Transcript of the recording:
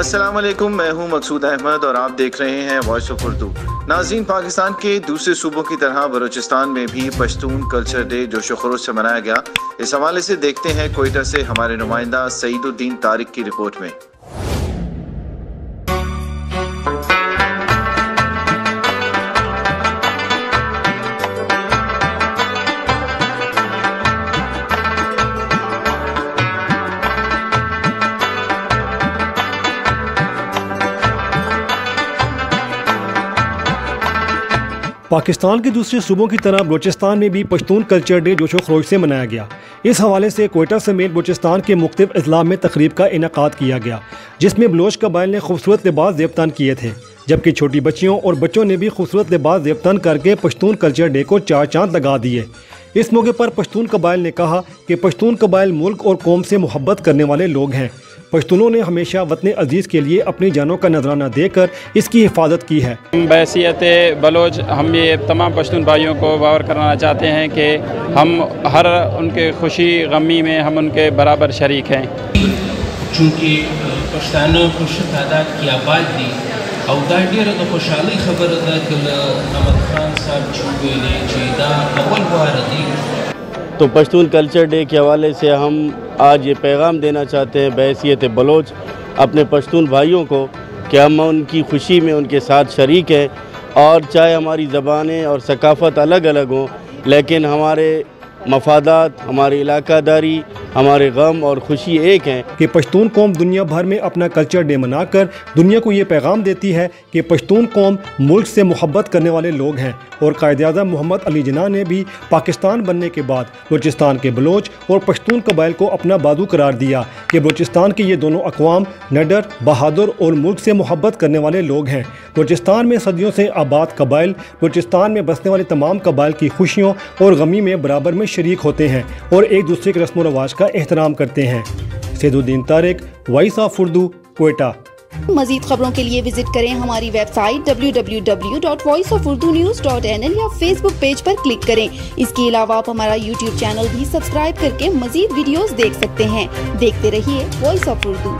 अस्सलाम वालेकुम, मैं हूं मकसूद अहमद और आप देख रहे हैं वॉइस ऑफ उर्दू। नाज़रीन, पाकिस्तान के दूसरे सूबों की तरह बलूचिस्तान में भी पश्तून कल्चर डे जोशो खरोश से मनाया गया। इस हवाले से देखते हैं कोयटा से हमारे नुमाइंदा सईदुद्दीन तारिक की रिपोर्ट में। पाकिस्तान के दूसरे सूबों की तरह बलूचिस्तान में भी पश्तून कल्चर डे जोशो खरोश से मनाया गया। इस हवाले से कोयटा समेत बलूचिस्तान के मुख्तलिफ अजला में तकरीब का इनेकाद किया गया, जिसमें बलोच कबाइल ने खूबसूरत लिबास ज़ेबतन किए थे, जबकि छोटी बच्चियों और बच्चों ने भी खूबसूरत लिबास ज़ेबतन करके पश्तून कल्चर डे को चार चांद लगा दिए। इस मौके पर पश्तून कबाइल ने कहा कि पश्तून कबाइल मुल्क और कौम से मोहब्बत करने वाले लोग हैं। पश्तूनों ने हमेशा वतन अजीज़ के लिए अपनी जानों का नजराना देकर इसकी हिफाजत की है। बहैसियत बलोच हम ये तमाम पश्तून भाइयों को बावर कराना चाहते हैं कि हम हर उनके खुशी गमी में हम उनके बराबर शरीक हैं। चूँकि पश्ताना खुश तादाद की आबादी और दा ढेर द खुशहाली खबर दा कि अहमद खान साहब चुबेले चीदा अव्वल बार दी। तो पश्तून कल्चर डे के हवाले से हम आज ये पैगाम देना चाहते हैं बहैसियत बलोच अपने पश्तून भाइयों को कि हम उनकी खुशी में उनके साथ शरीक हैं, और चाहे हमारी ज़बानें और सकाफ़त अलग अलग हों, लेकिन हमारे मफादात, हमारी इलाकादारी, हमारे गम और खुशी एक हैं कि पश्तून कौम दुनिया भर में अपना कल्चर डे मनाकर दुनिया को ये पैगाम देती है कि पश्तून कौम मुल्क से मोहब्बत करने वाले लोग हैं। और कायद-ए-आज़म मोहम्मद अली जिन्ना ने भी पाकिस्तान बनने के बाद बलूचिस्तान के बलोच और पश्तून कबाइल को अपना बाजू करार दिया कि बलूचिस्तान के ये दोनों अक़वाम निडर, बहादुर और मुल्क से मोहब्बत करने वाले लोग हैं। बलूचिस्तान में सदियों से आबाद कबाइल बलूचिस्तान में बसने वाले तमाम कबाइल की खुशियों और गमी में बराबर में शरीक होते हैं और एक दूसरे के रस्म व रवाज का एहतराम करते हैं। Saeeduddin Tariq, voice of Urdu, Quetta. मज़ीद खबरों के लिए विजिट करें हमारी वेबसाइट www.voiceofurdunews.nl या फेसबुक पेज पर क्लिक करें। इसके अलावा आप हमारा यूट्यूब चैनल भी सब्सक्राइब करके मज़ीद वीडियोस देख सकते हैं। देखते रहिए वॉइस ऑफ उर्दू।